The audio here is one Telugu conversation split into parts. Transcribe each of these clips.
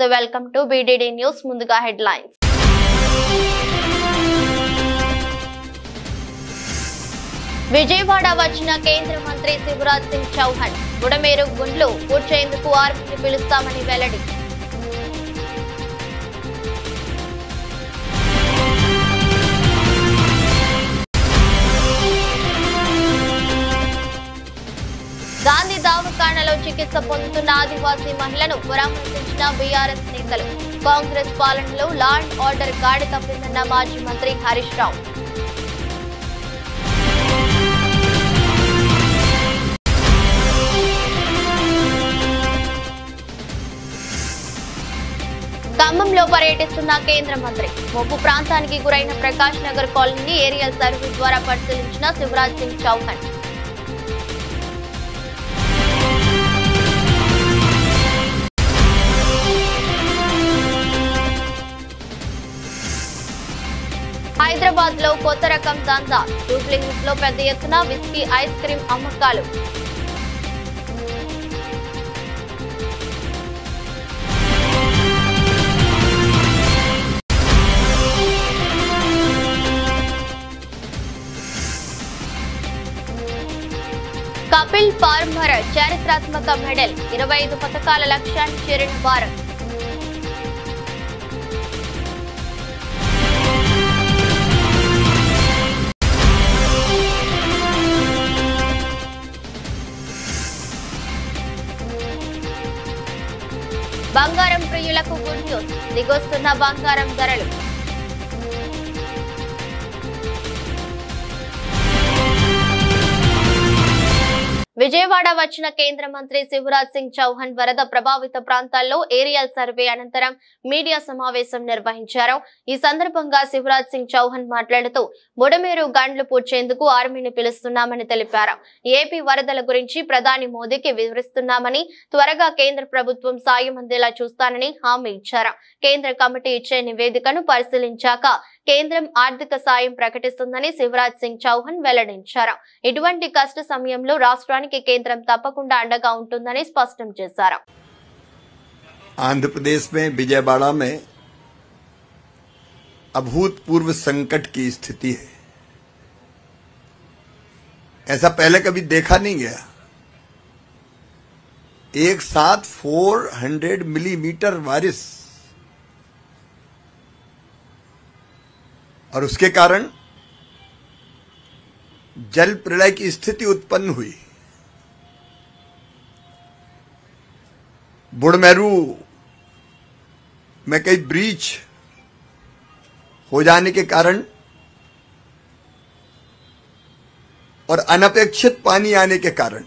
Namaste, welcome to BDD News. Munduga headlines. Vijayawada వచ్చిన కేంద్ర మంత్రి శివరాజ్ సింగ్ చౌహాన్ బుడమేరు గుండ్లు పూడ్చేందుకు ఆర్మీని పిలుస్తామని వెల్లడి. గాంధీ దవాఖానలో చికిత్స పొందుతున్న ఆదివాసీ మహిళను పరామర్శించిన బీఆర్ఎస్ నేతలు. కాంగ్రెస్ పాలనలో లా అండ్ ఆర్డర్ గాడి తప్పిందన్న మాజీ మంత్రి హరీష్ రావు. ఖమ్మంలో పర్యటిస్తున్న కేంద్ర మంత్రి. ముప్పు ప్రాంతానికి గురైన ప్రకాష్ నగర్ కాలనీని ఏరియల్ సర్వే ద్వారా పరిశీలించిన శివరాజ్ సింగ్ చౌహాన్. హైదరాబాద్ లో కొత్త రకం దందా. జూబ్లీ హిల్స్ లో పెద్ద ఎత్తున విస్కీ ఐస్ క్రీం అమ్మకాలు. కపిల్ పార్మర్ చారిత్రాత్మక మెడల్. 25 పథకాల లక్ష్యాన్ని చేరిన భారత్. బంగారం ప్రియులకు గుడ్ న్యూస్. దిగొస్తున్న బంగారం ధరలు. విజయవాడ వచ్చిన కేంద్ర మంత్రి శివరాజ్ సింగ్ చౌహాన్ వరద ప్రభావిత ప్రాంతాల్లో ఏరియల్ సర్వే అనంతరం మీడియా సమావేశం నిర్వహించారు. ఈ సందర్భంగా శివరాజ్ సింగ్ చౌహాన్ మాట్లాడుతూ బుడమేరు గండ్లు పూడ్చేందుకు ఆర్మీని పిలుస్తున్నామని తెలిపారు. ఏపీ వరదల గురించి ప్రధాని మోదీకి వివరిస్తున్నామని, త్వరగా కేంద్ర ప్రభుత్వం సాయం అందేలా చూస్తానని హామీ ఇచ్చారు. కేంద్ర కమిటీ ఇచ్చే నివేదికను పరిశీలించాక కేంద్రం ఆర్థిక సాయం ప్రకటిస్తుందని శివరాజ్ సింగ్ చౌహాన్ వెల్లడించారు. ఇటువంటి కష్ట సమయంలో రాష్ట్రానికి కేంద్రం తప్పకుండా అండగా ఉంటుందని స్పష్టం చేశారు. आंध्र प्रदेश में विजयवाड़ा में अभूतपूर्व संकट की स्थिति है. ऐसा पहले कभी देखा नहीं गया. एक साथ 400 मिलीमीटर बारिश और उसके कारण जल प्रलय की स्थिति उत्पन्न हुई. बुडमेरू में कई ब्रीच हो जाने के कारण और अनपेक्षित पानी आने के कारण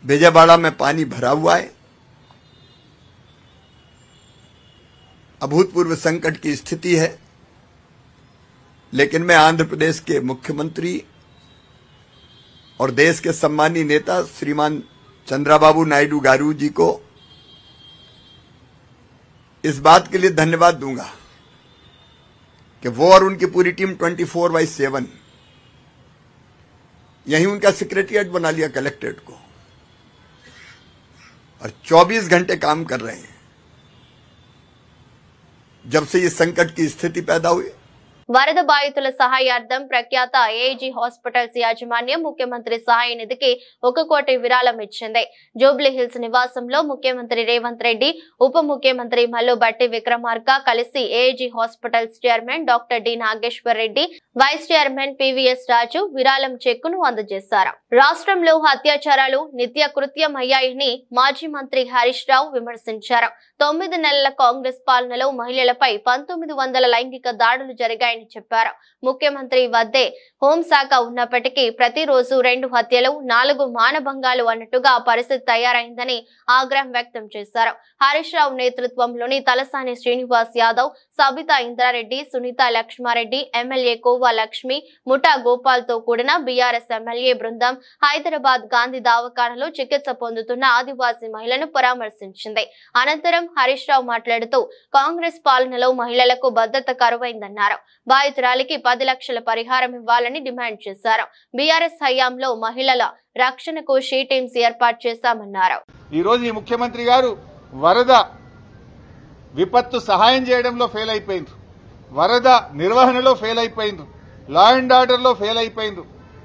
विजयवाड़ा में पानी भरा हुआ है. अभूतपूर्व संकट की स्थिति है. लेकिन मैं आंध्र प्रदेश के मुख्यमंत्री और देश के सम्मानीय नेता श्रीमान चंद्राबाबू नायडू गारू जी को इस बात के लिए धन्यवाद दूंगा कि वो और उनकी पूरी टीम 24/7 यही उनका सेक्रेटरिएट बना लिया कलेक्ट्रेट को और 24 घंटे काम कर रहे हैं. जब से ये संकट की स्थिति पैदा हुई, వరద బాధితుల సహాయార్థం ప్రఖ్యాత ఏఐజీ హాస్పిటల్స్ యాజమాన్యం ముఖ్యమంత్రి సహాయ నిధికి 1 కోటి విరాళం ఇచ్చింది. జూబ్లీ హిల్స్ నివాసంలో ముఖ్యమంత్రి రేవంత్ రెడ్డి, ఉప ముఖ్యమంత్రి మల్లు బట్టి విక్రమార్క కలిసి AIG hospitals chairman doctor D Nageshwar Reddy, vice chairman PVS Raju విరాళం చెక్కును అందజేశారు. రాష్ట్రంలో అత్యాచారాలు నిత్య కృత్యమయ్యాయని మాజీ మంత్రి హరీష్ రావు విమర్శించారు. 9 నెలల కాంగ్రెస్ పాలనలో మహిళలపై 1900 లైంగిక దాడులు జరిగాయని చెప్పారు. ముఖ్యమంత్రి వద్దే హోంశాఖ ఉన్నప్పటికీ ప్రతిరోజు 2 హత్యలు, 4 మానభంగాలు అన్నట్టుగా పరిస్థితి తయారైందని ఆగ్రహం వ్యక్తం చేశారు. హరీష్ రావు నేతృత్వంలోని తలసాని శ్రీనివాస్ యాదవ్, సబితా ఇంద్రారెడ్డి, సునీత లక్ష్మారెడ్డి, ఎమ్మెల్యే కోవా లక్ష్మి, ముఠా గోపాల్ తో కూడిన బీఆర్ఎస్ ఎమ్మెల్యే బృందం హైదరాబాద్ గాంధీ దవాఖానలో చికిత్స పొందుతున్న ఆదివాసీ మహిళను పరామర్శించింది. అనంతరం హరీష్ రావు మాట్లాడుతూ కాంగ్రెస్ పాలనలో మహిళలకు భద్రత కరువైందన్నారు. బాధితురాలికి 10 లక్షల పరిహారం ఇవ్వాలని డిమాండ్ చేశారు. బీఆర్ఎస్ హయాంలో మహిళల రక్షణకు షీ టీమ్స్ ఏర్పాటు చేశామన్నారు. ఈ రోజు ఈ ముఖ్యమంత్రి గారు వరద విపత్తు సహాయం చేయడంలో ఫెయిల్ అయిపోయింది, వరద నిర్వహణలో ఫెయిల్ అయిపోయింది, లా అండ్ ఆర్డర్ లో ఫెయిల్ అయిపోయింది,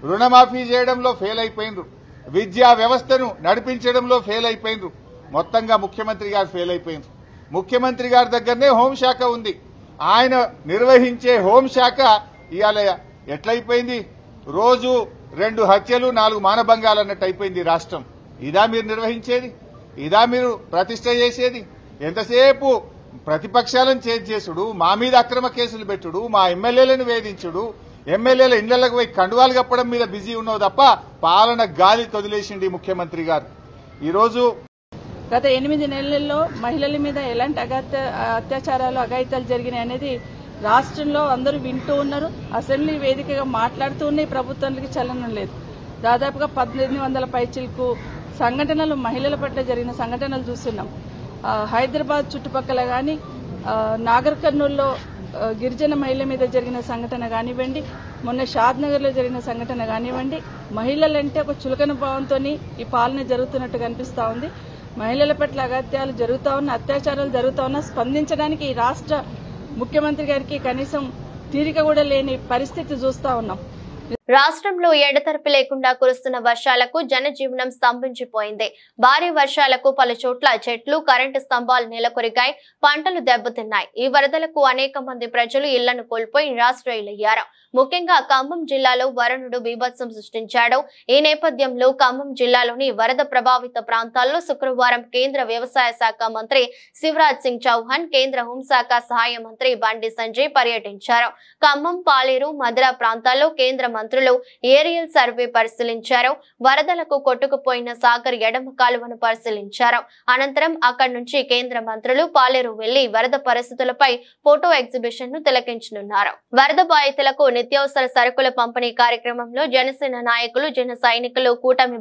రుణమాఫీ చేయడంలో ఫెయిల్ అయిపోయింది, విద్యా వ్యవస్థను నడిపించడంలో ఫెయిల్ అయిపోయింది. మొత్తంగా ముఖ్యమంత్రి గారు ఫెయిల్ అయిపోయింది. ముఖ్యమంత్రి గారి దగ్గరనే హోంశాఖ ఉంది. ఆయన నిర్వహించే హోంశాఖ ఇవాళ ఎట్లయిపోయింది? రోజు 2 హత్యలు 4 మానభంగాలు అన్నట్టు అయిపోయింది రాష్ట్రం. ఇదా మీరు నిర్వహించేది? ఇదా మీరు ప్రతిష్ట చేసేది? ఎంతసేపు ప్రతిపక్షాలను చేంజ్ చేసుడు, మా మీద అక్రమ కేసులు పెట్టుడు, మా ఎమ్మెల్యేలను వేధించుడు, ఎమ్మెల్యేల ఇళ్లకు పోయి కండువాలు కప్పడం మీద బిజీ ఉన్నావు తప్ప పాలన గాలి తొదిలేసింది ముఖ్యమంత్రి గారు. ఈరోజు గత 8 నెలల్లో మహిళల మీద ఎలాంటి అత్యాచారాలు అఘాయితాలు జరిగినాయి అనేది రాష్ట్రంలో అందరూ వింటూ ఉన్నారు. అసెంబ్లీ వేదికగా మాట్లాడుతూ ఉన్నాయి. ప్రభుత్వానికి చలనం లేదు. దాదాపుగా 1800 పైచిలకు సంఘటనలు మహిళల పట్ల జరిగిన సంఘటనలు చూస్తున్నాం. హైదరాబాద్ చుట్టుపక్కల కానీ, నాగర్ కర్నూల్లో గిరిజన మహిళ మీద జరిగిన సంఘటన కానివ్వండి, మొన్న షాద్నగర్లో జరిగిన సంఘటన కానివ్వండి, మహిళలంటే ఒక చులకన భావంతో ఈ పాలన జరుగుతున్నట్టు కనిపిస్తా ఉంది. మహిళల పట్ల అగత్యాలు జరుగుతా ఉన్న, అత్యాచారాలు జరుగుతా ఉన్నా స్పందించడానికి ఈ రాష్ట్ర ముఖ్యమంత్రి గారికి కనీసం తీరిక కూడా లేని పరిస్థితి చూస్తా ఉన్నాం. రాష్ట్రంలో ఎడతెరిపి లేకుండా కురుస్తున్న వర్షాలకు జనజీవనం స్తంభించిపోయింది. భారీ వర్షాలకు పలు చోట్ల చెట్లు, కరెంటు స్తంభాలు నెలకొరిగాయి, పంటలు దెబ్బతిన్నాయి. ఈ వరదలకు అనేక మంది ప్రజలు ఇళ్లను కోల్పోయి నిరాశ్రయులయ్యారు. ముఖ్యంగా ఖమ్మం జిల్లాలో వరుణుడు బీభత్సం సృష్టించాడు. ఈ నేపథ్యంలో ఖమ్మం జిల్లాలోని వరద ప్రభావిత ప్రాంతాల్లో శుక్రవారం కేంద్ర వ్యవసాయ శాఖ మంత్రి శివరాజ్ సింగ్ చౌహాన్, కేంద్ర హోంశాఖ సహాయ మంత్రి బండి సంజయ్ పర్యటించారు. ఖమ్మం, పాలేరు, మధుర ప్రాంతాల్లో కేంద్ర మంత్రులు ఏరియల్ సర్వే పరిశీలించారు. వరదలకు కొట్టుకుపోయిన సాగర్ ఎడమ కాలువను పరిశీలించారు. అనంతరం అక్కడి నుంచి కేంద్ర మంత్రులు పాలేరు వెళ్లి వరద పరిస్థితులపై ఫోటో ఎగ్జిబిషన్ ను తిలకించనున్నారు. వరద బాధితులకు నిత్యావసర సరుకుల పంపిణీ కార్యక్రమంలో జనసేన నాయకులు, జన సైనికులు, కూటమి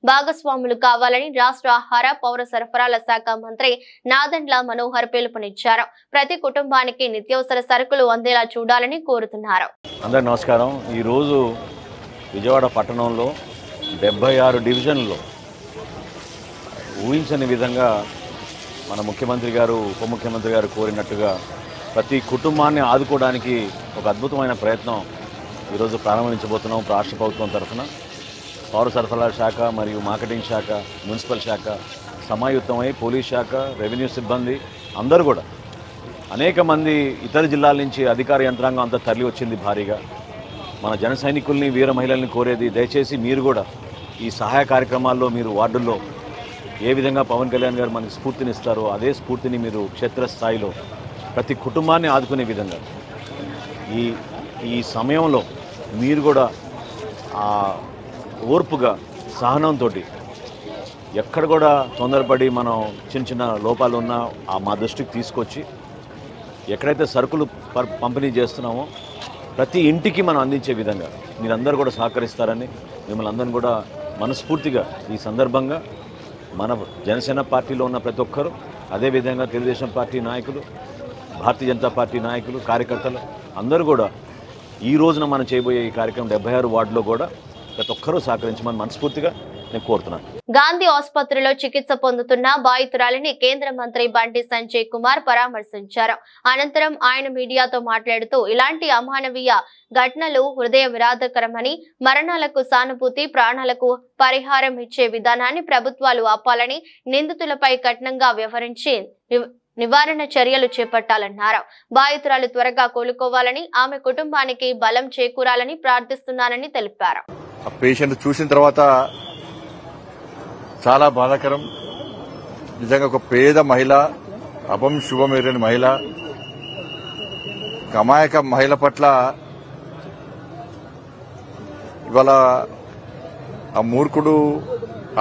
భాగస్వాములు కావాలని రాష్ట్ర ఆహార, పౌర సరఫరాల శాఖ మంత్రి నాదెండ్ల మనోహర్ పిలుపునిచ్చారు. ప్రతి కుటుంబానికి నిత్యావసర సరుకులు అందేలా చూడాలని కోరుతున్నారు. అందరికీ నమస్కారం. ఈరోజు విజయవాడ పట్టణంలో 76 డివిజన్లో ఊహించని విధంగా మన ముఖ్యమంత్రి గారు, ఉప ముఖ్యమంత్రి గారు కోరినట్టుగా ప్రతి కుటుంబాన్ని ఆదుకోవడానికి ఒక అద్భుతమైన ప్రయత్నం ఈరోజు ప్రారంభించబోతున్నాం. రాష్ట్ర ప్రభుత్వం తరఫున పౌర సరఫరాల శాఖ మరియు మార్కెటింగ్ శాఖ, మున్సిపల్ శాఖ సమాయుత్తమై పోలీస్ శాఖ, రెవెన్యూ సిబ్బంది అందరూ కూడా, అనేక మంది ఇతర జిల్లాల నుంచి అధికార యంత్రాంగం అంతా తరలి వచ్చింది భారీగా. మన జన సైనికుల్ని, వీర మహిళల్ని కోరేది, దయచేసి మీరు కూడా ఈ సహాయ కార్యక్రమాల్లో మీరు వార్డుల్లో ఏ విధంగా పవన్ కళ్యాణ్ గారు మనకి స్ఫూర్తినిస్తారో అదే స్ఫూర్తిని మీరు క్షేత్రస్థాయిలో ప్రతి కుటుంబాన్ని ఆదుకునే విధంగా ఈ సమయంలో మీరు కూడా ఓర్పుగా, సహనంతో, ఎక్కడ కూడా తొందరపడి మనం చిన్న లోపాలు ఉన్నా మా దృష్టికి తీసుకొచ్చి ఎక్కడైతే సరుకులు పంపిణీ చేస్తున్నామో ప్రతి ఇంటికి మనం అందించే విధంగా మీరందరూ కూడా సహకరిస్తారని మిమ్మల్ని అందరిని కూడా మనస్ఫూర్తిగా ఈ సందర్భంగా మన జనసేన పార్టీలో ఉన్న ప్రతి ఒక్కరూ, అదేవిధంగా తెలుగుదేశం పార్టీ నాయకులు, భారతీయ జనతా పార్టీ నాయకులు, కార్యకర్తలు అందరూ కూడా ఈ రోజున మనం చేయబోయే ఈ కార్యక్రమం 76 వార్డులో కూడా ప్రతి ఒక్కరూ సహకరించమని మనస్ఫూర్తిగా నేను కోరుతున్నాను. గాంధీ ఆసుపత్రిలో చికిత్స పొందుతున్న బాధితురాలిని కేంద్ర మంత్రి బండి సంజయ్ కుమార్ పరామర్శించారు. అనంతరం ఆయన మీడియాతో మాట్లాడుతూ ఇలాంటి అమానవీయ ఘటనలు హృదయ విరాధకరమని, మరణాలకు సానుభూతి, ప్రాణాలకు పరిహారం ఇచ్చే విధానాన్ని ప్రభుత్వాలు ఆపాలని, నిందితులపై కఠినంగా వ్యవహరించి నివారణ చర్యలు చేపట్టాలన్నారు. బాధితురాలు త్వరగా కోలుకోవాలని, ఆమె కుటుంబానికి బలం చేకూరాలని ప్రార్థిస్తున్నానని తెలిపారు. పేషెంట్ చూసిన తర్వాత చాలా బాధాకరం. నిజంగా ఒక పేద మహిళ, అపం శుభం ఎరని మహిళ, అమాయక మహిళ పట్ల ఇవాళ ఆ మూర్ఖుడు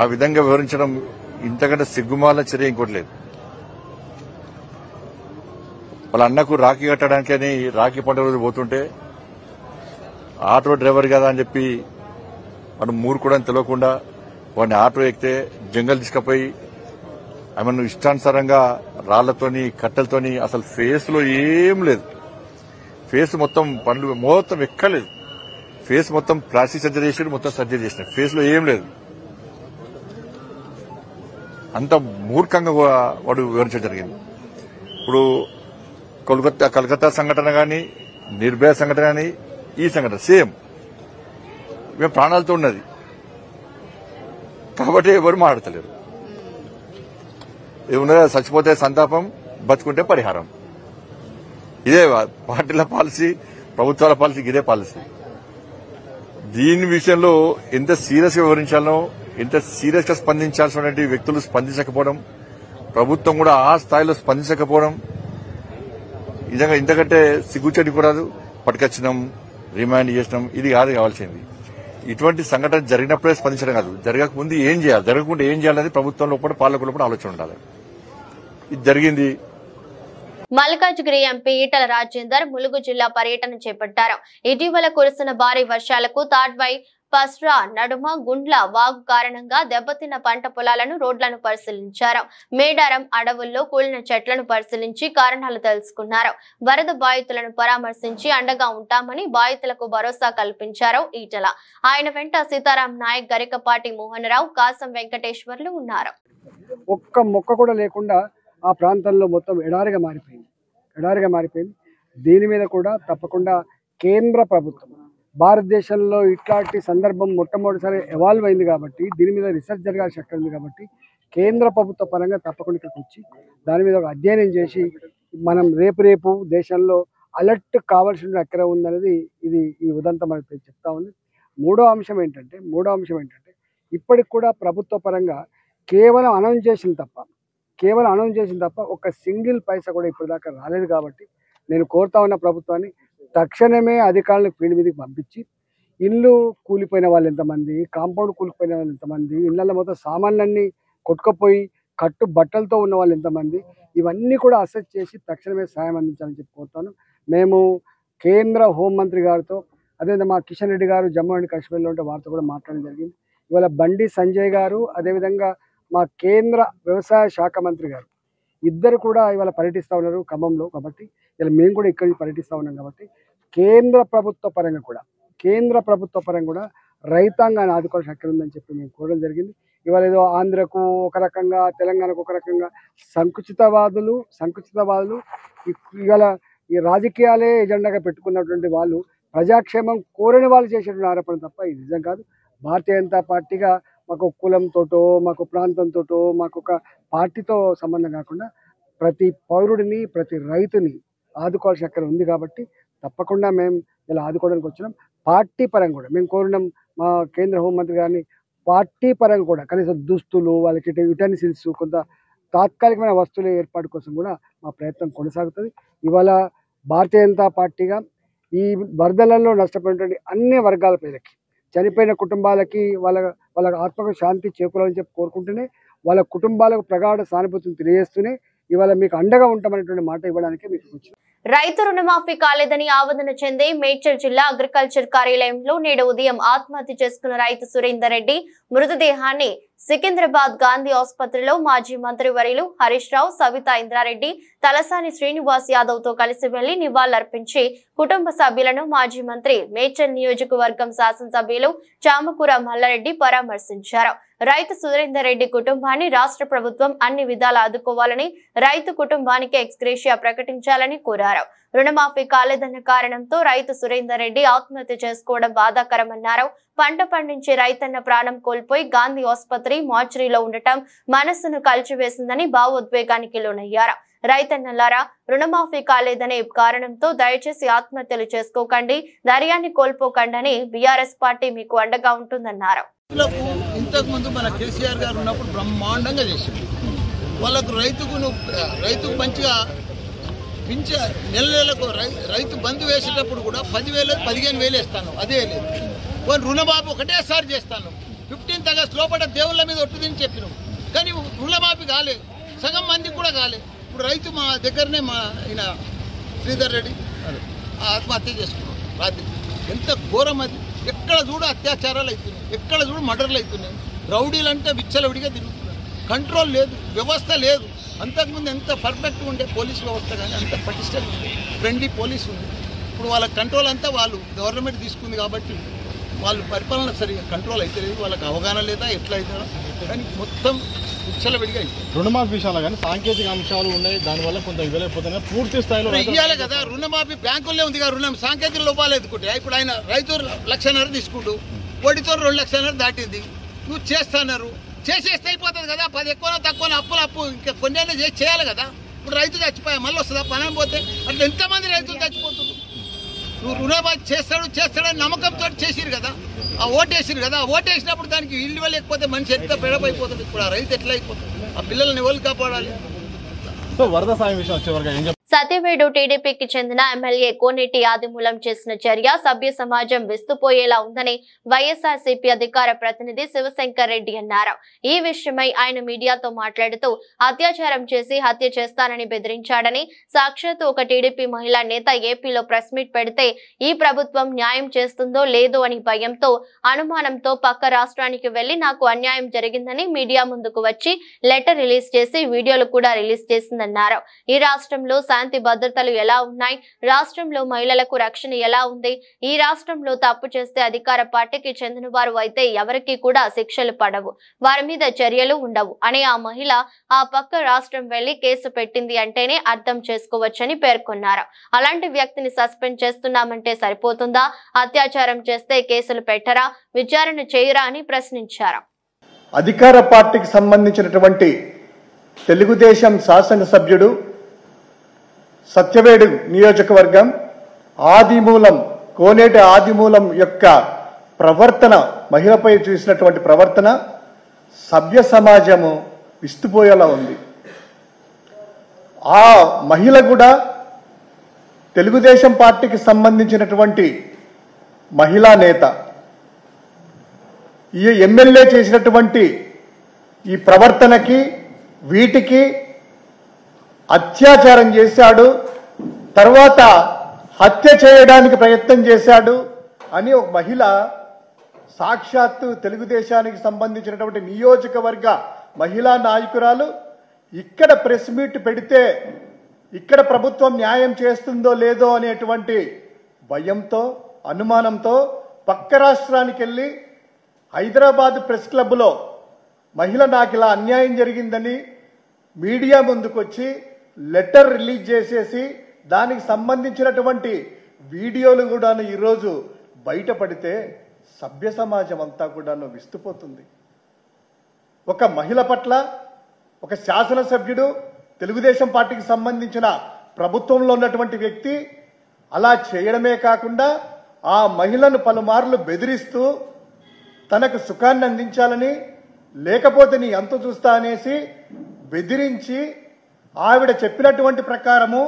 ఆ విధంగా వివరించడం ఇంతకంటే సిగ్గుమాల చర్య ఇంకోటి లేదు. వాళ్ళ అన్నకు రాఖీ కట్టడానికని రాఖీ పండుగ రోజు పోతుంటే ఆటో డ్రైవర్ కదా అని చెప్పి వాడు మూర్ఖుడు అని తెలియకుండా వాడిని ఆటో ఎక్కితే జంగల్ తీసుకుపోయి ఆమెను ఇష్టానుసారంగా రాళ్లతోని, కట్టెలతోని, అసలు ఫేస్ లో ఏం లేదు, ఫేస్ మొత్తం పనులు మొత్తం ఎక్కలేదు. ఫేస్ మొత్తం ప్లాస్టిక్ సర్జరీ చేసాడు, మొత్తం సర్జరీ చేసిన ఫేస్ లో ఏం లేదు. అంత మూర్ఖంగా వాడు వివరించడం జరిగింది. ఇప్పుడు కలకత్తా సంఘటన కానీ, నిర్భయ సంఘటన కానీ, ఈ సంఘటన సేమ్ మేము ప్రాణాలతో ఉన్నది కాబట్టి ఎవరు మాట్లాడతలేరు. ఏమున్నదా, చచ్చిపోతే సంతాపం, బతుకుంటే పరిహారం. ఇదే పార్టీల పాలసీ, ప్రభుత్వాల పాలసీ, ఇదే పాలసీ. దీని విషయంలో ఎంత సీరియస్ గా వివరించాలో, ఎంత సీరియస్ గా స్పందించాల్సిన వ్యక్తులు స్పందించకపోవడం, ప్రభుత్వం కూడా ఆ స్థాయిలో స్పందించకపోవడం నిజంగా ఇంతకంటే సిగ్గుచెడి కూడదు. పట్టుకొచ్చినాం, రిమాండ్ చేసినాం, ఇది కాదు కావాల్సింది. ఇటువంటి సంఘటన జరిగినప్పుడే స్పందించడం కాదు, జరగకముందు ఏం చేయాలి, జరగకుండా ఏం చేయాలనేది ప్రభుత్వంలో కూడా పాలకులు కూడా ఆలోచన ఉండాలి. ఇది జరిగింది. మల్కాజ్గిరి ఎంపీ ఈటల రాజేందర్ ములుగు జిల్లా పర్యటన చేపట్టారు. ఇటీవల కురిసిన భారీ వర్షాలకు తాడ్వై, పస్రా నడుమ గుండ్ల వాగు కారణంగా దెబ్బతిన్న పంట పొలాలను, రోడ్లను పరిశీలించారు. మేడారం అడవుల్లో కూలిన చెట్లను పరిశీలించి కారణాలు తెలుసుకున్నారు. వరద బాధితులను పరామర్శించి అండగా ఉంటామని బాధితులకు భరోసా కల్పించారు ఈటల. ఆయన వెంట సీతారాం నాయక్, గరికపాటి మోహన్ రావు, కాసం వెంకటేశ్వర్లు ఉన్నారు. ఒక్క మొక్క కూడా లేకుండా ఆ ప్రాంతంలో మొత్తం ఎడారిగా మారిపోయింది. దీని మీద కూడా తప్పకుండా కేంద్ర ప్రభుత్వం, భారతదేశంలో ఇట్లాంటి సందర్భం మొట్టమొదటిసారి ఎవాల్వ్ అయింది కాబట్టి, దీని మీద రీసెర్చ్ జరగాల్సి అక్కడ ఉంది కాబట్టి, కేంద్ర ప్రభుత్వ పరంగా తప్పకుండా ఇక్కడికి వచ్చి దాని మీద ఒక అధ్యయనం చేసి మనం రేపు దేశంలో అలర్ట్ కావాల్సిన ఎక్కడ ఉందనేది ఈ ఉదంతం మనకి చెప్తా ఉంది. మూడో అంశం ఏంటంటే ఇప్పటికి కూడా ప్రభుత్వ పరంగా కేవలం అనౌన్స్ చేసిన తప్ప ఒక సింగిల్ పైసా కూడా ఇప్పటిదాకా రాలేదు. కాబట్టి నేను కోరుతా ఉన్న ప్రభుత్వాన్ని తక్షణమే అధికారులకు ఫీల్డ్ మీదకి పంపించి, ఇల్లు కూలిపోయిన వాళ్ళు ఎంతమంది, కాంపౌండ్ కూలిపోయిన వాళ్ళు ఎంతమంది, ఇళ్లలో మొత్తం సామాన్లన్నీ కొట్టుకుపోయి కట్టు బట్టలతో ఉన్న వాళ్ళు ఎంతమంది, ఇవన్నీ కూడా అసెస్ చేసి తక్షణమే సాయం అందించాలని చెప్పి కోరుతాను. మేము కేంద్ర హోంమంత్రి గారితో, అదేవిధంగా మా కిషన్ రెడ్డి గారు జమ్మూ అండ్ కాశ్మీర్లో ఉంటే వారితో కూడా మాట్లాడడం జరిగింది. ఇవాళ బండి సంజయ్ గారు, అదేవిధంగా మా కేంద్ర వ్యవసాయ శాఖ మంత్రి గారు ఇద్దరు కూడా ఇవాళ పర్యటిస్తూ ఉన్నారు ఖమ్మంలో. కాబట్టి ఇలా మేము కూడా ఇక్కడికి పర్యటిస్తూ ఉన్నాం. కాబట్టి కేంద్ర ప్రభుత్వ పరంగా కూడా రైతాంగాన్ని ఆదుకోవాల్సిన అక్కడ ఉందని చెప్పి మేము కోరడం జరిగింది. ఇవాళ ఏదో ఆంధ్రకు ఒక రకంగా, తెలంగాణకు ఒక రకంగా సంకుచితవాదులు ఇవాళ ఈ రాజకీయాలే ఎజెండాగా పెట్టుకున్నటువంటి వాళ్ళు ప్రజాక్షేమం కోరని వాళ్ళు చేసేటువంటి ఆరోపణ తప్ప ఇది నిజం కాదు. భారతీయ జనతా పార్టీగా మాకు కులంతోటో, మాకు ప్రాంతంతోటో, మాకు ఒక పార్టీతో సంబంధం కాకుండా ప్రతి పౌరుడిని, ప్రతి రైతుని ఆదుకోవాల్సిన అక్కడ ఉంది. కాబట్టి తప్పకుండా మేము ఇలా ఆదుకోవడానికి వచ్చినాం. పార్టీ పరంగా కూడా మేము కోరినాం మా కేంద్ర హోంమంత్రి గారిని, పార్టీ పరంగా కూడా కనీసం దుస్తులు, వాళ్ళకి యుటెన్సిల్స్, కొంత తాత్కాలికమైన వస్తువుల ఏర్పాటు కోసం కూడా మా ప్రయత్నం కొనసాగుతుంది. ఇవాళ భారతీయ జనతా పార్టీగా ఈ వరదలలో నష్టపోయినటువంటి అన్ని వర్గాల ప్రజలకి, చనిపోయిన కుటుంబాలకి వాళ్ళ ఆత్మకు శాంతి చేకూరాలని చెప్పి కోరుకుంటూనే, వాళ్ళ కుటుంబాలకు ప్రగాఢ సానుభూతిని తెలియజేస్తూనే ఇవాళ మీకు అండగా ఉంటామనేటువంటి మాట ఇవ్వడానికి మీకు వచ్చింది. రైతు రుణమాఫీ కాలేదని ఆవేదన చెంది మేడ్చల్ జిల్లా అగ్రికల్చర్ కార్యాలయంలో నేడు ఉదయం ఆత్మహత్య చేసుకున్న రైతు సురేందర్ రెడ్డి మృతదేహాన్ని సికింద్రాబాద్ గాంధీ ఆసుపత్రిలో మాజీ మంత్రివర్యులు హరీష్ రావు, సవితా ఇంద్రారెడ్డి, తలసాని శ్రీనివాస్ యాదవ్ తో కలిసి వెళ్లి నివాళులర్పించి కుటుంబ సభ్యులను మాజీ మంత్రి, మేడ్చల్ నియోజకవర్గం శాసనసభ్యులు చామకూర మల్లారెడ్డి పరామర్శించారు. రైతు సురేందర్ రెడ్డి కుటుంబాన్ని రాష్ట్ర ప్రభుత్వం అన్ని విధాలా ఆదుకోవాలని, రైతు కుటుంబానికి ఎక్స్గ్రేషియా ప్రకటించాలని కోరారు. రుణమాఫీ కాలేదన్న కారణంతో రైతు సురేందర్ రెడ్డి ఆత్మహత్య చేసుకోవడం బాధాకరమన్నారు. పంట పండించే రైతన్న ప్రాణం కోల్పోయి గాంధీ ఆసుపత్రి మార్చురీలో ఉండటం మనస్సును కలిచివేసిందని భావోద్వేగానికి లోనయ్యారు. రైతన్నలారా, రుణమాఫీ కాలేదనే కారణంతో దయచేసి ఆత్మహత్యలు చేసుకోకండి, ధైర్యాన్ని కోల్పోకండి, బీఆర్ఎస్ పార్టీ మీకు అండగా ఉంటుందన్నారు. ఇంతకు ముందు మన కేసీఆర్ గారు ఉన్నప్పుడు బ్రహ్మాండంగా చేసింది. వాళ్ళకు రైతుకు మంచిగా నెల నెలకు రైతు బంధు వేసేటప్పుడు కూడా 10,000 15,000 వేస్తాను, అదే లేదు. వాళ్ళు రుణమాఫీ ఒకటేసారి చేస్తాను. 15th ఆగస్టు లోపల దేవుళ్ళ మీద ఒట్టుదని చెప్పినాం, కానీ రుణమాఫీ కాలేదు, సగం మందికి కూడా కాలేదు. ఇప్పుడు రైతు మా దగ్గరనే మా ఆయన శ్రీధర్ రెడ్డి ఆత్మహత్య చేసుకున్నాం రాత్రి. ఎంత ఘోరం అది! ఎక్కడ చూడు అత్యాచారాలు అవుతున్నాయి, ఎక్కడ చూడు మర్డర్లు అవుతున్నాయి. రౌడీలు అంటే విచ్చలవిడిగా తిరుగుతున్నారు, కంట్రోల్ లేదు, వ్యవస్థ లేదు. అంతకుముందు ఎంత పర్ఫెక్ట్గా ఉండే పోలీస్ వ్యవస్థ, కానీ అంత పటిష్టంగా ఉంది, ఫ్రెండ్లీ పోలీస్ ఉంది. ఇప్పుడు వాళ్ళ కంట్రోల్ అంతా వాళ్ళు గవర్నమెంట్ తీసుకుంది కాబట్టి వాళ్ళు పరిపాలన సరిగా కంట్రోల్ అయితే లేదు, వాళ్ళకి అవగాహన లేదా ఎట్లా అవుతారో కానీ మొత్తం ఉచ్చలవిడిగా అయిపోయింది. రుణమాఫీ విషయాలు కానీ సాంకేతిక అంశాలు ఉన్నాయి, దానివల్ల కొంత ఇవ్వలేకపోతున్నాయి. పూర్తి స్థాయిలో ఇవ్వాలి కదా, రుణమాఫీ బ్యాంకుల్లో ఉంది కదా, రుణం సాంకేతిక లోపాలు ఎదుర్కొంటే ఇప్పుడు ఆయన రైతు 1,00,000 తీసుకుంటూ వడ్డీతో 2,00,000 దాటింది. నువ్వు చేస్తున్నారు, చేసేస్తే అయిపోతుంది కదా, 10 ఎక్కువ తక్కువ అప్పు ఇంకా కొన్ని చేయాలి కదా. ఇప్పుడు రైతు చచ్చిపోయా మళ్ళీ వస్తుందా పనం పోతే? అట్లా ఎంతమంది రైతులు చచ్చిపోతున్నారు. నువ్వు రుణమాఫీ చేస్తాడని నమ్మకంతో చేసిరు కదా, ఆ ఓటేసిరు కదా, ఆ ఓటేసినప్పుడు దానికి ఇల్లు లేకపోతే మనిషి ఎంత పెడపైపోతుంది. ఇప్పుడు ఆ రైతు ఎట్లా అయిపోతుంది? ఆ పిల్లల్ని ఎవరు కాపాడాలి? సో వరద సాయం విషయం వచ్చేవరకు ఏం సత్యవేడు టీడీపీకి చెందిన ఎమ్మెల్యే కోనేటి ఆదిమూలం చేసిన చర్య సభ్య సమాజం విస్తుపోయేలా ఉందని వైఎస్ఆర్సీపీ అధికార ప్రతినిధి శివశంకర్ రెడ్డి అన్నారు. ఈ విషయమై ఆయన మీడియాతో మాట్లాడుతూ అత్యాచారం చేసి హత్య చేస్తానని బెదిరించాడని, సాక్షాత్తు ఒక టీడీపీ మహిళా నేత ఏపీలో ప్రెస్ మీట్ పెడితే ఈ ప్రభుత్వం న్యాయం చేస్తుందో లేదో అని భయంతో అనుమానంతో పక్క రాష్ట్రానికి వెళ్లి నాకు అన్యాయం జరిగిందని మీడియా ముందుకు వచ్చి లెటర్ రిలీజ్ చేసి వీడియోలు కూడా రిలీజ్ చేసిందన్నారు. ఈ రాష్ట్రంలో శాంతి భద్రతలు ఎలా ఉన్నాయి, రాష్ట్రంలో మహిళలకు రక్షణ ఎలా ఉంది, ఈ రాష్ట్రంలో తప్పు చేస్తే అధికార పార్టీకి చెందిన వారు అయితే ఎవరికి కూడా శిక్షలు పడవు, వారి మీద చర్యలు ఉండవు అని ఆ మహిళ ఆ పక్క రాష్ట్రం వెళ్లి కేసు పెట్టింది అంటేనే అర్థం చేసుకోవచ్చని పేర్కొన్నారు. అలాంటి వ్యక్తిని సస్పెండ్ చేస్తున్నామంటే సరిపోతుందా? అత్యాచారం చేస్తే కేసులు పెట్టరా, విచారణ చేయరా అని ప్రశ్నించారు. అధికార పార్టీకి సంబంధించినటువంటి తెలుగుదేశం శాసనసభ్యుడు సత్యవేడు నియోజకవర్గం ఆదిమూలం కోనేటి ఆదిమూలం యొక్క ప్రవర్తన, మహిళపై చూసినటువంటి ప్రవర్తన సభ్య సమాజము విస్తుపోయేలా ఉంది. ఆ మహిళ కూడా తెలుగుదేశం పార్టీకి సంబంధించినటువంటి మహిళా నేత. ఈ ఎమ్మెల్యే చేసినటువంటి ఈ ప్రవర్తనకి వీటికి అత్యాచారం చేశాడు, తర్వాత హత్య చేయడానికి ప్రయత్నం చేశాడు అని ఒక మహిళ సాక్షాత్తు తెలుగుదేశానికి సంబంధించినటువంటి నియోజకవర్గ మహిళా నాయకురాలు ఇక్కడ ప్రెస్ మీట్ పెడితే ఇక్కడ ప్రభుత్వం న్యాయం చేస్తుందో లేదో అనేటువంటి భయంతో అనుమానంతో పక్క రాష్ట్రానికి వెళ్లి హైదరాబాద్ ప్రెస్ క్లబ్లో మహిళ నాకు ఇలా అన్యాయం జరిగిందని మీడియా ముందుకొచ్చి లెటర్ రిలీజ్ చేసేసి దానికి సంబంధించినటువంటి వీడియోలు కూడాను ఈరోజు బయటపడితే సభ్య సమాజం అంతా కూడాను విస్తుపోతుంది. ఒక మహిళ పట్ల ఒక శాసనసభ్యుడు తెలుగుదేశం పార్టీకి సంబంధించిన ప్రభుత్వంలో ఉన్నటువంటి వ్యక్తి అలా చేయడమే కాకుండా ఆ మహిళను పలుమార్లు బెదిరిస్తూ తనకు సుఖాన్ని అందించాలని, లేకపోతే నీ అంతు చూస్తా అనేసి బెదిరించి ఆవిడ చెప్పినటువంటి ప్రకారము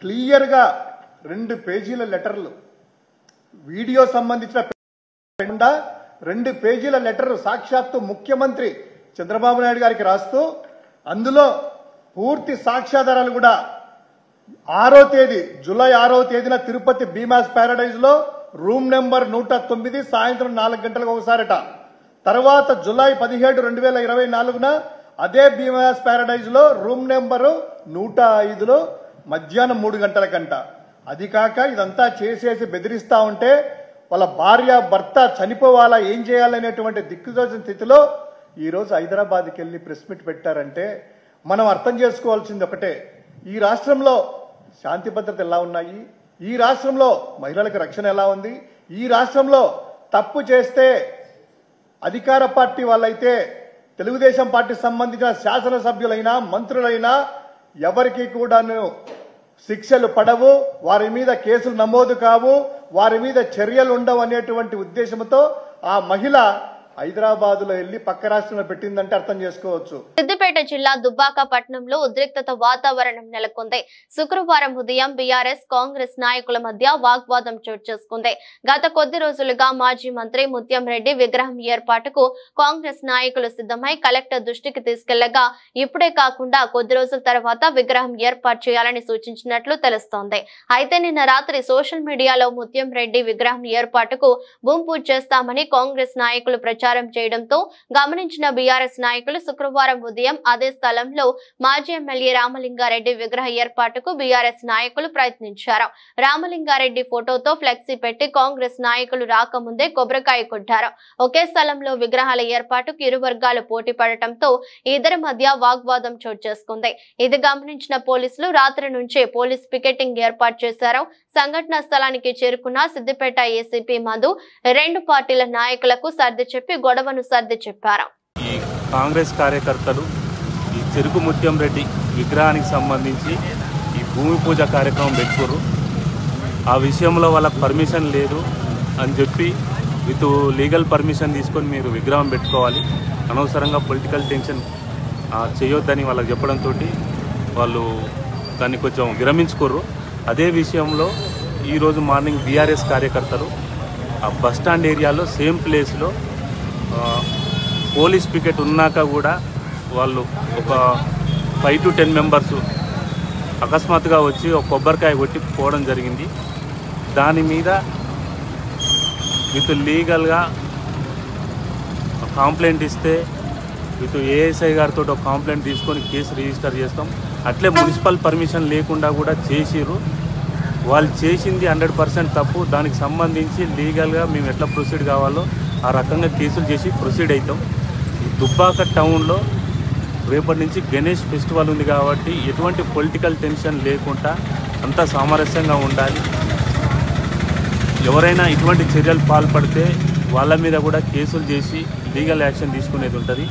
క్లియర్గా 2 పేజీల లెటర్లు, వీడియో సంబంధించిన 2 పేజీల లెటర్ సాక్షాత్తు ముఖ్యమంత్రి చంద్రబాబు నాయుడు గారికి రాస్తూ అందులో పూర్తి సాక్ష్యాధారాలు కూడా 6వ తేదీ జూలై 6వ తేదీన తిరుపతి భీమాస్ ప్యారడైజ్ లో రూమ్ నెంబర్ 109 సాయంత్రం 4 గంటలకు ఒకసారట. తర్వాత జూలై 17, 2024న అదే భీమాస్ ప్యారడైజ్ లో రూమ్ నెంబరు 105లో మధ్యాహ్నం 3 గంటలకంట. అది కాక ఇదంతా చేసేసి బెదిరిస్తా ఉంటే వాళ్ళ భార్య భర్త చనిపోవాలా, ఏం చేయాలనేటువంటి దిక్కుదోచిన స్థితిలో ఈరోజు హైదరాబాద్కి వెళ్లి ప్రెస్ మీట్ పెట్టారంటే మనం అర్థం చేసుకోవాల్సింది ఒకటే, ఈ రాష్ట్రంలో శాంతి భద్రత ఎలా ఉన్నాయి, ఈ రాష్ట్రంలో మహిళలకు రక్షణ ఎలా ఉంది, ఈ రాష్ట్రంలో తప్పు చేస్తే అధికార పార్టీ వాళ్ళైతే తెలుగుదేశం పార్టీకి సంబంధించిన శాసనసభ్యులైనా మంత్రులైనా ఎవరికి కూడాను శిక్షలు పడవు, వారి మీద కేసులు నమోదు కావు, వారి మీద చర్యలు ఉండవు అనేటువంటి ఉద్దేశంతో ఆ మహిళ హైదరాబాద్లో వెళ్లి పక్క రాష్ట్రంలో పెట్టిందంటే అర్థం చేసుకోవచ్చు. సిద్దిపేట జిల్లా దుబ్బాక పట్టణంలో ఉద్రిక్తత వాతావరణం నెలకొంది. శుక్రవారం ఉదయం బీఆర్ఎస్ కాంగ్రెస్ నాయకుల మధ్య వాగ్వాదం చోటు చేసుకుంది. గత కొద్ది రోజులుగా మాజీ మంత్రి ముత్యం రెడ్డి విగ్రహం ఏర్పాటుకు కాంగ్రెస్ నాయకులు సిద్ధమై కలెక్టర్ దృష్టికి తీసుకెళ్లగా ఇప్పుడే కాకుండా కొద్ది రోజుల తర్వాత విగ్రహం ఏర్పాటు చేయాలని సూచించినట్లు తెలుస్తోంది. అయితే నిన్న రాత్రి సోషల్ మీడియాలో ముత్యం రెడ్డి విగ్రహం ఏర్పాటుకు భూమి పూజ చేస్తామని కాంగ్రెస్ నాయకులు ప్రచారం చేయడంతో గమనించిన బీఆర్ఎస్ నాయకులు శుక్రవారం ఉదయం అదే స్థలంలో మాజీ ఎమ్మెల్యే రామలింగారెడ్డి విగ్రహ ఏర్పాటుకు బీఆర్ఎస్ నాయకులు ప్రయత్నించారు. రామలింగారెడ్డి ఫోటోతో ఫ్లెక్సీ పెట్టి కాంగ్రెస్ నాయకులు రాకముందే కొబ్బరికాయ కొట్టారు. ఒకే స్థలంలో విగ్రహాల ఏర్పాటుకు ఇరు వర్గాలు పోటీ పడటంతో ఇద్దరి మధ్య వాగ్వాదం చోటు చేసుకుంది. ఇది గమనించిన పోలీసులు రాత్రి నుంచే పోలీస్ పికెటింగ్ ఏర్పాటు చేశారు. సంఘటన స్థలానికి చేరుకున్న సిద్దిపేట ఏసీపీ మధు రెండు పార్టీల నాయకులకు సర్ది చెప్పి గొడవను సర్ది చెప్పారు. ఈ కాంగ్రెస్ కార్యకర్తలు ఈ చెరుకు ముత్యం రెడ్డి విగ్రహానికి సంబంధించి ఈ భూమి పూజ కార్యక్రమం పెట్టుకోరు. ఆ విషయంలో వాళ్ళకి పర్మిషన్ లేదు అని చెప్పి విత్ లీగల్ పర్మిషన్ తీసుకొని మీరు విగ్రహం పెట్టుకోవాలి, అనవసరంగా పొలిటికల్ టెన్షన్ చేయొద్దని వాళ్ళకి చెప్పడంతో వాళ్ళు దాన్ని కొంచెం విరమించుకోరు. అదే విషయంలో ఈరోజు మార్నింగ్ బీఆర్ఎస్ కార్యకర్తలు ఆ బస్టాండ్ ఏరియాలో సేమ్ ప్లేస్లో పోలీస్ పికెట్ ఉన్నాక కూడా వాళ్ళు ఒక 5 to 10 మెంబర్స్ అకస్మాత్తుగా వచ్చి ఒక కొబ్బరికాయ కొట్టి పోవడం జరిగింది. దాని మీద విత్ లీగల్గా కంప్లైంట్ ఇస్తే విత్ ఏఎస్ఐ గారితో ఒక కంప్లైంట్ తీసుకొని కేసు రిజిస్టర్ చేస్తాం. అట్లే మున్సిపల్ పర్మిషన్ లేకుండా కూడా చేసిరు. వాళ్ళు చేసింది 100% తప్పు. దానికి సంబంధించి లీగల్గా మేము ఎట్లా ప్రొసీడ్ కావాలో ఆ రకంగా కేసులు చేసి ప్రొసీడ్ అవుతాం. దుబ్బాక టౌన్లో రేపటి నుంచి గణేష్ ఫెస్టివల్ ఉంది కాబట్టి ఎటువంటి పొలిటికల్ టెన్షన్ లేకుండా అంతా సామరస్యంగా ఉండాలి. ఎవరైనా ఇటువంటి చర్యలు పాల్పడితే వాళ్ళ మీద కూడా కేసులు చేసి లీగల్ యాక్షన్ తీసుకునేది ఉంటుంది.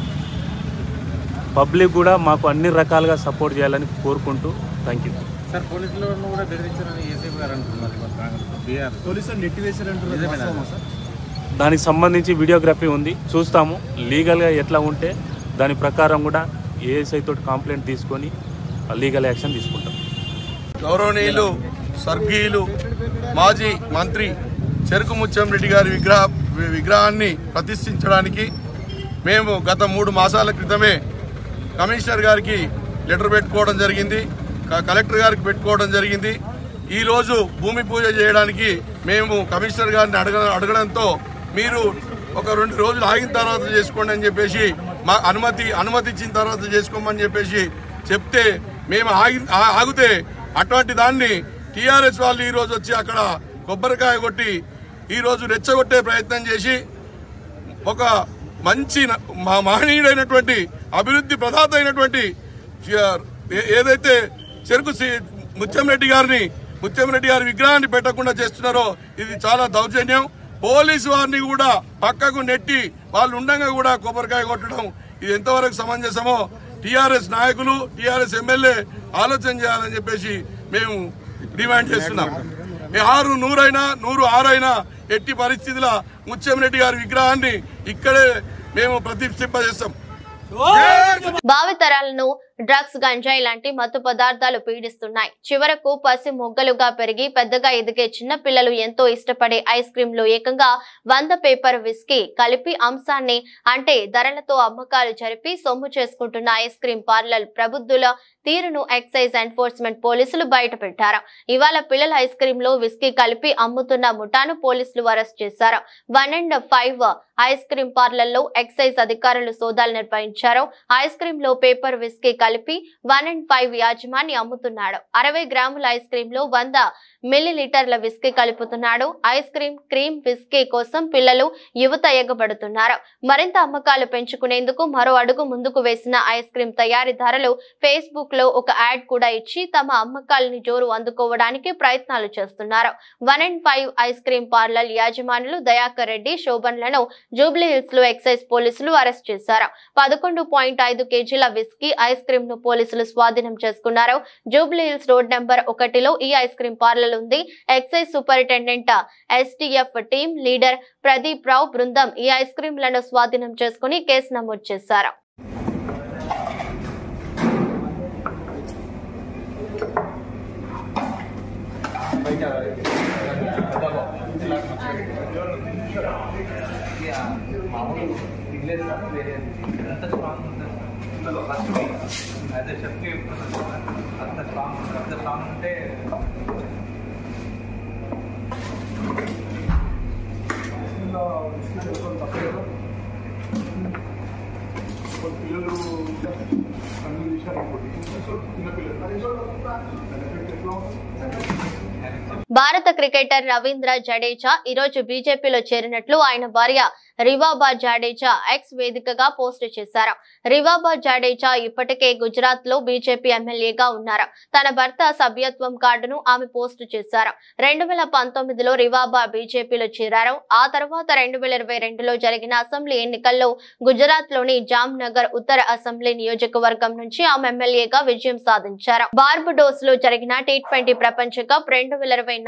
పబ్లిక్ కూడా మాకు అన్ని రకాలుగా సపోర్ట్ చేయాలని కోరుకుంటూ థ్యాంక్ యూ. సార్ పోలీసులను కూడా బెదిరించారని ఏసీపీ గారు అంటున్నారు. పోలీసులు నెట్టివేశారంటున్నారు. దానికి సంబంధించి వీడియోగ్రఫీ ఉంది, చూస్తాము. లీగల్గా ఎట్లా ఉంటే దాని ప్రకారం కూడా ఏఎస్ఐ తోటి కంప్లైంట్ తీసుకొని లీగల్ యాక్షన్ తీసుకుంటాం. గౌరవనీయులు స్వర్గీయులు మాజీ మంత్రి చెరుకు ముత్యం రెడ్డి గారి విగ్రహాన్ని ప్రతిష్ఠించడానికి మేము గత 3 మాసాల క్రితమే కమిషనర్ గారికి లెటర్ పెట్టుకోవడం జరిగింది, కలెక్టర్ గారికి పెట్టుకోవడం జరిగింది. ఈరోజు భూమి పూజ చేయడానికి మేము కమిషనర్ గారిని అడగడంతో మీరు ఒక 2 రోజులు ఆగిన తర్వాత చేసుకోండి అని చెప్పేసి మా అనుమతి ఇచ్చిన తర్వాత చేసుకోమని చెప్పేసి చెప్తే మేము ఆగితే అటువంటి దాన్ని టీఆర్ఎస్ వాళ్ళు ఈరోజు వచ్చి అక్కడ కొబ్బరికాయ కొట్టి ఈరోజు రెచ్చగొట్టే ప్రయత్నం చేసి ఒక మంచి మహనీయుడైనటువంటి అభివృద్ధి ప్రదాత అయినటువంటి ఏదైతే చెరుకు ముత్యం రెడ్డి గారి విగ్రహాన్ని పెట్టకుండా చేస్తున్నారో ఇది చాలా దౌర్జన్యం. పోలీసు వారిని కూడా పక్కకు నెట్టి వాళ్ళు ఉండగా కూడా కొబ్బరికాయ కొట్టడం ఇది ఎంతవరకు సమంజసమో టీఆర్ఎస్ నాయకులు టీఆర్ఎస్ ఎమ్మెల్యే ఆలోచన చేయాలని చెప్పేసి మేము డిమాండ్ చేస్తున్నాం. 100 ఎట్టి పరిస్థితుల ముత్యం రెడ్డి గారి విగ్రహాన్ని ఇక్కడే మేము ప్రతిష్ఠింపజేస్తాం. భావితరాలను డ్రగ్స్, గంజాయి లాంటి మత్తు పదార్థాలు పీడిస్తున్నాయి. చివరకు పసి మొగ్గలుగా పెరిగి పెద్దగా ఎదిగే చిన్న పిల్లలు ఎంతో ఇష్టపడే ఐస్ క్రీమ్ లో ఏకంగా 100 పేపర్ విస్కీ కలిపి అంశాన్ని అంటే ధరలతో అమ్మకాలు జరిపి సొమ్ము చేసుకుంటున్న ఐస్ క్రీమ్ పార్లర్ ప్రబుద్ధుల తీరును ఎక్సైజ్ ఎన్ఫోర్స్మెంట్ పోలీసులు బయటపెట్టారు. ఇవాళ పిల్లల ఐస్ క్రీమ్ లో విస్కీ కలిపి అమ్ముతున్న ముఠాను పోలీసులు అరెస్ట్ చేశారు. 1 and 5 ఐస్ క్రీమ్ పార్లర్ లో ఎక్సైజ్ అధికారులు సోదాలు నిర్వహించారు. ఐస్ క్రీమ్ లో పేపర్ విస్కీ కలిపి 1 and 5 యాజమాని అమ్ముతున్నాడు. 60 గ్రాముల ఐస్ క్రీమ్ లో 100 మిల్లీలీటర్ల విస్కీ కలుపుతున్నాడు. ఐస్ క్రీమ్ క్రీమ్ విస్కీ కోసం పిల్లలు యువత ఎగబడుతున్నారు. మరింత అమ్మకాలు పెంచుకునేందుకు మరో అడుగు ముందుకు వేసిన ఐస్ క్రీమ్ తయారీదారులు ఫేస్బుక్ లో ఒక యాడ్ కూడా ఇచ్చి తమ అమ్మకాలని జోరు అందుకోవడానికి ప్రయత్నాలు చేస్తున్నారు. 1 and 5 ఐస్ క్రీమ్ పార్లర్ యాజమానులు దయాకర్ రెడ్డి, శోభన్లను జూబ్లీ హిల్స్ లో ఎక్సైజ్ పోలీసులు అరెస్ట్ చేశారు. 11.5 కేజీల విస్కీ ఐస్ క్రీమ్ ను పోలీసులు స్వాధీనం చేసుకున్నారు. జూబ్లీ హిల్స్ రోడ్ నెంబర్ 1లో ఈ ఐస్ క్రీమ్ పార్లర్ ఉంది. Excise superintendent STF team leader Pradeep Rao బృందం ఈ ఐస్ క్రీంలను స్వాధీనం చేసుకుని కేసు నమోదు చేశారు. భారత క్రికెటర్ రవీంద్ర జడేజా ఈ రోజు బీజేపీలో చేరినట్లు ఆయన భార్య రివాబా జడేజా ఎక్స్ వేదికగా పోస్టు చేశారు. రివాబా జడేజా ఇప్పటికే గుజరాత్ లో బీజేపీ ఎమ్మెల్యేగా ఉన్నారు. తన భర్త సభ్యత్వం కార్డును ఆమె పోస్టు చేశారు. 2019లో రివాబా బీజేపీలో చేరారు. ఆ తర్వాత 2022లో జరిగిన అసెంబ్లీ ఎన్నికల్లో గుజరాత్ లోని జామ్నగర్ ఉత్తర అసెంబ్లీ నియోజకవర్గం నుంచి ఆమె ఎమ్మెల్యేగా విజయం సాధించారు. బార్బడోస్ లో జరిగిన T20 ప్రపంచ కప్ 2024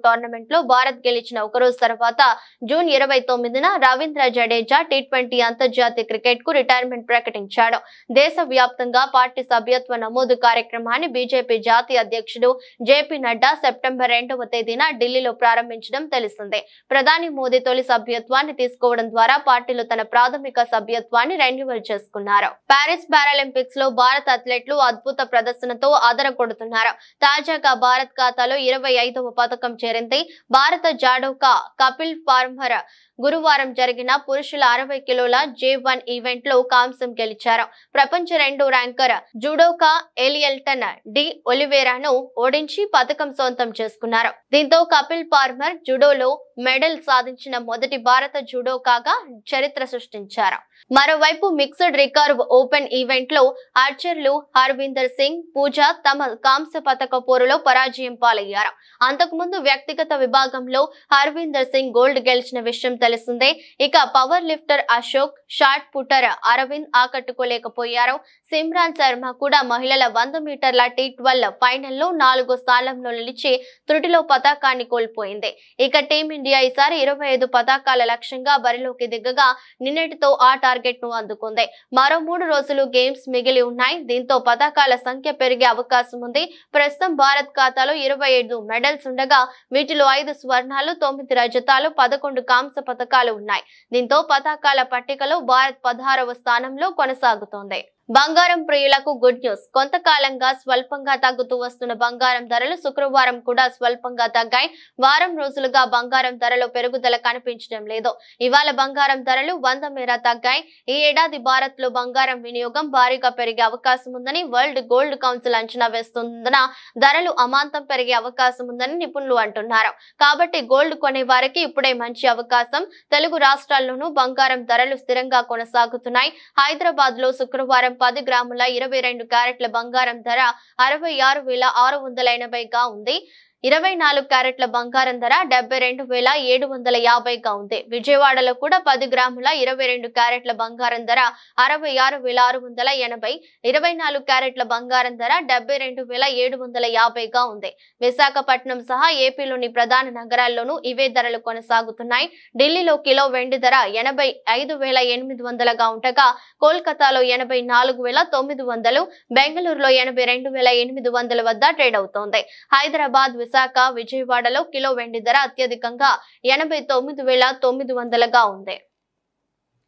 టోర్నమెంట్ లో భారత్ గెలిచిన ఒకరోజు తర్వాత జూన్ 29న రవీంద్ర జడేజా T20 అంతర్జాతీయ క్రికెట్ కు రిటైర్మెంట్ ప్రకటించాడు. దేశవ్యాప్తంగా పార్టీ సభ్యత్వ నమోదు కార్యక్రమాన్ని బీజేపీ జాతీయ అధ్యక్షుడు జేపీ నడ్డా సెప్టెంబర్ 2వ తేదీన ఢిల్లీలో ప్రారంభించడం తెలిసిందే. ప్రధాని మోదీ తొలి సభ్యత్వాన్ని తీసుకోవడం ద్వారా పార్టీలో తన ప్రాథమిక సభ్యత్వాన్ని రెన్యువల్ చేసుకున్నారు. పారిస్ పారాలింపిక్స్ లో భారత అథ్లెట్లు అద్భుత ప్రదర్శనతో అదరగొడుతున్నారు. తాజాగా భారత్ ఖాతాలో 25వ పథకం చేరింది. భారత జాడోకా కపిల్ పార్మర్ గురువారం జరిగిన పురుషుల 60 కిలోల J1 ఈవెంట్ లో కాంస్యం గెలిచారు. ప్రపంచ 2 ర్యాంకర్ జుడోకా ఎలియల్టన్ డి ఒలివేరాను ఓడించి పథకం సొంతం చేసుకున్నారు. దీంతో కపిల్ పార్మర్ జుడోలో మెడల్ సాధించిన మొదటి భారత జుడోకాగా చరిత్ర సృష్టించారు. మరోవైపు మిక్స్డ్ రికర్వ్ ఓపెన్ ఈవెంట్ లో ఆర్చర్లు హర్విందర్ సింగ్, పూజా తమ కాంస్య పథక పోరులో పరాజయం పాలయ్యారు. అంతకుముందు వ్యక్తిగత విభాగంలో హర్విందర్ సింగ్ గోల్డ్ గెలిచిన విషయం తెలిసిందే. ఇక power lifter Ashok, shot putter Aravind ఆకట్టుకోలేకపోయారు. సిమ్రాన్ శర్మ కూడా మహిళల 100 మీటర్ల T12 ఫైనల్లో 4వ స్థానంలో నిలిచి త్రుటిలో పతాకాన్ని కోల్పోయింది. ఇక టీమిండియా ఈసారి 25 పతాకాల లక్ష్యంగా బరిలోకి దిగగా నిన్నటితో ఆ టార్గెట్ ను అందుకుంది. మరో 3 రోజులు గేమ్స్ మిగిలి ఉన్నాయి. దీంతో పతాకాల సంఖ్య పెరిగే అవకాశం ఉంది. ప్రస్తుతం భారత్ ఖాతాలో 25 మెడల్స్ ఉండగా వీటిలో 5 స్వర్ణాలు, 9 రజతాలు, 11 కాంస్య పతకాలు ఉన్నాయి. దీంతో పతాకాల పట్టికలో భారత్ 16వ స్థానంలో కొనసాగుతోంది. బంగారం ప్రియులకు గుడ్ న్యూస్. కొంతకాలంగా స్వల్పంగా తగ్గుతూ వస్తున్న బంగారం ధరలు శుక్రవారం కూడా స్వల్పంగా తగ్గాయి. వారం రోజులుగా బంగారం ధరలో పెరుగుదల కనిపించడం లేదు. ఇవాళ బంగారం ధరలు 100 మేర తగ్గాయి. ఈ ఏడాది భారత్ లో బంగారం వినియోగం భారీగా పెరిగే అవకాశం ఉందని వరల్డ్ గోల్డ్ కౌన్సిల్ అంచనా వేస్తున్నందున ధరలు అమాంతం పెరిగే అవకాశం ఉందని నిపుణులు అంటున్నారు. కాబట్టి గోల్డ్ కొనే వారికి ఇప్పుడే మంచి అవకాశం. తెలుగు రాష్ట్రాల్లోనూ బంగారం ధరలు స్థిరంగా కొనసాగుతున్నాయి. హైదరాబాద్ లో శుక్రవారం 10 గ్రాముల 22 క్యారెట్ల బంగారం ధర 66,680గా ఉంది. 24 క్యారెట్ల బంగారం ధర 72,750గా ఉంది. విజయవాడలో కూడా 10 గ్రాముల 22 క్యారెట్ల బంగారం ధర 66,680, 24 క్యారెట్ల బంగారం ధర 72,750గా ఉంది. విశాఖపట్నం సహా ఏపీలోని ప్రధాన నగరాల్లోనూ ఇవే ధరలు కొనసాగుతున్నాయి. ఢిల్లీలో కిలో వెండి ధర 85,800గా ఉండగా కోల్కతాలో 84,900, బెంగళూరులో 82,800 వద్ద ట్రేడ్ అవుతోంది. హైదరాబాద్, విశాఖ, విజయవాడలో కిలో వెండి ధర అత్యధికంగా 89,900గా ఉంది.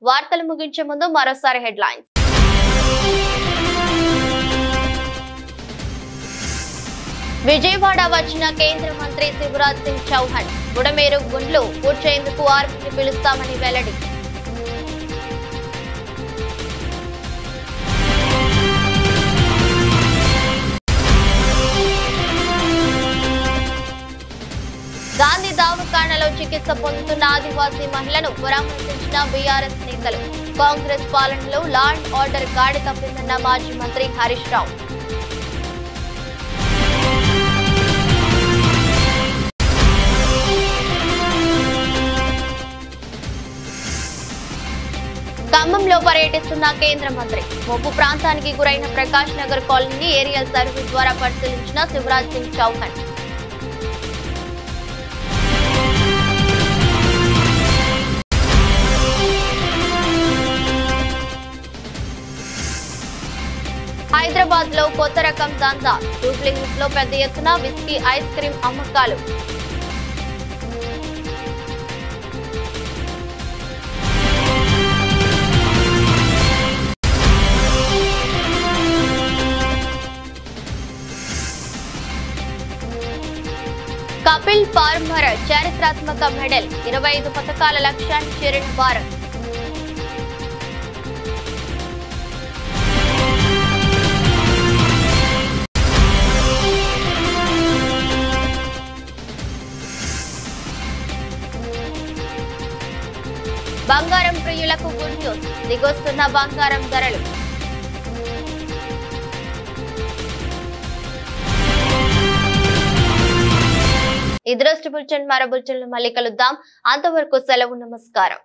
వార్తలు ముగించే ముందు మరోసారి హెడ్లైన్స్. విజయవాడ వచ్చిన కేంద్ర మంత్రి శివరాజ్ సింగ్ చౌహాన్ బుడమేరు గుండ్లు పూడ్చేందుకు ఆర్మీని పిలుస్తామని వెల్లడి. గాంధీ దవాఖానలో చికిత్స పొందుతున్న ఆదివాసీ మహిళను పరామర్శించిన బీఆర్ఎస్ నేతలు. కాంగ్రెస్ పాలనలో లా అండ్ ఆర్డర్ గాడి తప్పిందన్న మాజీ మంత్రి హరీష్ రావు. ఖమ్మంలో పర్యటిస్తున్న కేంద్ర మంత్రి. ముప్పు ప్రాంతానికి గురైన ప్రకాష్ నగర్ కాలనీని ఏరియల్ సర్వే ద్వారా పరిశీలించిన శివరాజ్ సింగ్ చౌహాన్. హైదరాబాద్ లో కొత్త రకం దందా. జూబ్లీ హిల్స్ లో పెద్ద ఎత్తున విస్కీ, ఐస్ క్రీం అమ్మకాలు. కపిల్ పార్మర్ చారిత్రాత్మక మెడల్. 25 పతకాల లక్ష్యాన్ని చేరిన భారత్. బంగారం ప్రియులకు గుడ్ న్యూస్, దిగొస్తున్న బంగారం ధరలు. ఈ దృష్టి బులెటిన్ మరో బులెటిన్లో మళ్ళీ కలుద్దాం. అంతవరకు సెలవు, నమస్కారం.